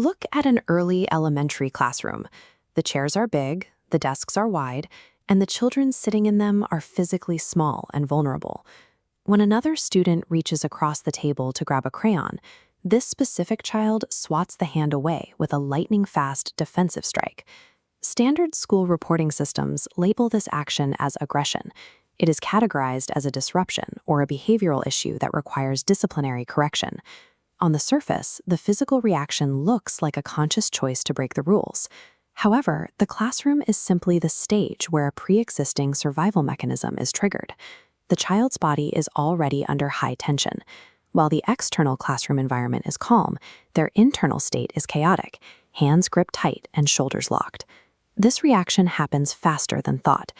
Look at an early elementary classroom. The chairs are big, the desks are wide, and the children sitting in them are physically small and vulnerable. When another student reaches across the table to grab a crayon, this specific child swats the hand away with a lightning-fast defensive strike. Standard school reporting systems label this action as aggression. It is categorized as a disruption or a behavioral issue that requires disciplinary correction. On the surface, the physical reaction looks like a conscious choice to break the rules. However, the classroom is simply the stage where a pre-existing survival mechanism is triggered. The child's body is already under high tension. While the external classroom environment is calm, their internal state is chaotic, hands gripped tight and shoulders locked. This reaction happens faster than thought.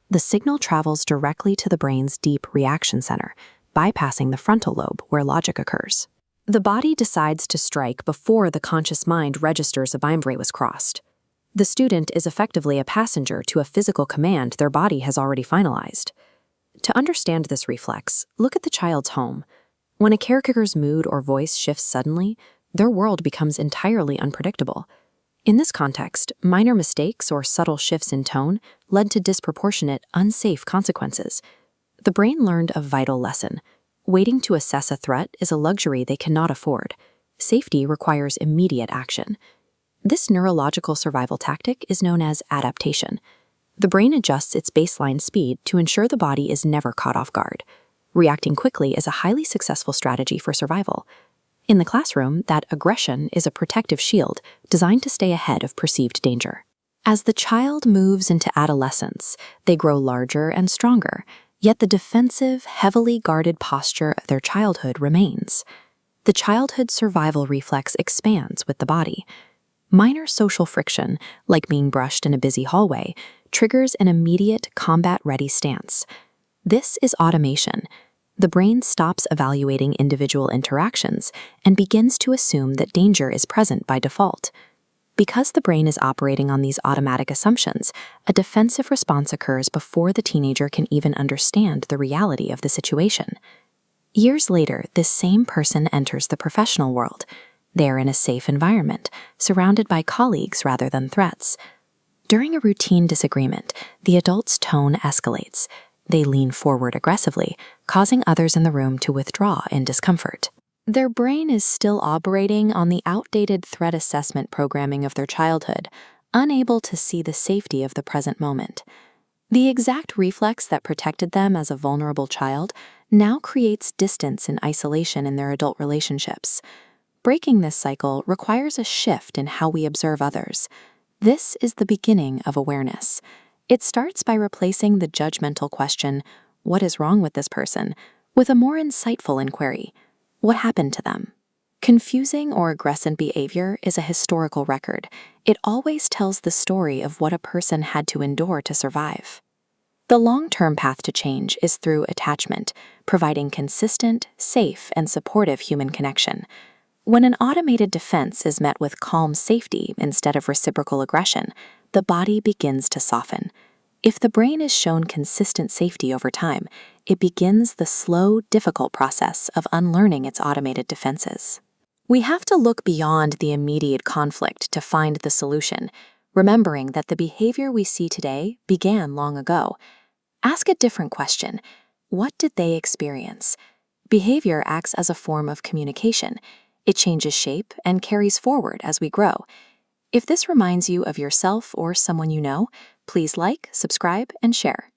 The signal travels directly to the brain's deep reaction center, bypassing the frontal lobe where logic occurs. The body decides to strike before the conscious mind registers a boundary was crossed. The student is effectively a passenger to a physical command their body has already finalized. To understand this reflex, look at the child's home. When a caregiver's mood or voice shifts suddenly, their world becomes entirely unpredictable. In this context, minor mistakes or subtle shifts in tone led to disproportionate, unsafe consequences. The brain learned a vital lesson. Waiting to assess a threat is a luxury they cannot afford. Safety requires immediate action. This neurological survival tactic is known as adaptation. The brain adjusts its baseline speed to ensure the body is never caught off guard. Reacting quickly is a highly successful strategy for survival. In the classroom, that aggression is a protective shield designed to stay ahead of perceived danger. As the child moves into adolescence, they grow larger and stronger, yet the defensive, heavily guarded posture of their childhood remains. The childhood survival reflex expands with the body. Minor social friction, like being brushed in a busy hallway, triggers an immediate combat-ready stance. This is automation. The brain stops evaluating individual interactions and begins to assume that danger is present by default. Because the brain is operating on these automatic assumptions, a defensive response occurs before the teenager can even understand the reality of the situation. Years later, this same person enters the professional world. They are in a safe environment, surrounded by colleagues rather than threats. During a routine disagreement, the adult's tone escalates. They lean forward aggressively, causing others in the room to withdraw in discomfort. Their brain is still operating on the outdated threat assessment programming of their childhood, unable to see the safety of the present moment. The exact reflex that protected them as a vulnerable child now creates distance and isolation in their adult relationships. Breaking this cycle requires a shift in how we observe others. This is the beginning of awareness. It starts by replacing the judgmental question, "What is wrong with this person?" with a more insightful inquiry, "What happened to them?" Confusing or aggressive behavior is a historical record. It always tells the story of what a person had to endure to survive. The long-term path to change is through attachment, providing consistent, safe, and supportive human connection. When an automated defense is met with calm safety instead of reciprocal aggression, the body begins to soften. If the brain is shown consistent safety over time, it begins the slow, difficult process of unlearning its automated defenses. We have to look beyond the immediate conflict to find the solution, remembering that the behavior we see today began long ago. Ask a different question. What did they experience? Behavior acts as a form of communication. It changes shape and carries forward as we grow. If this reminds you of yourself or someone you know, please like, subscribe, and share.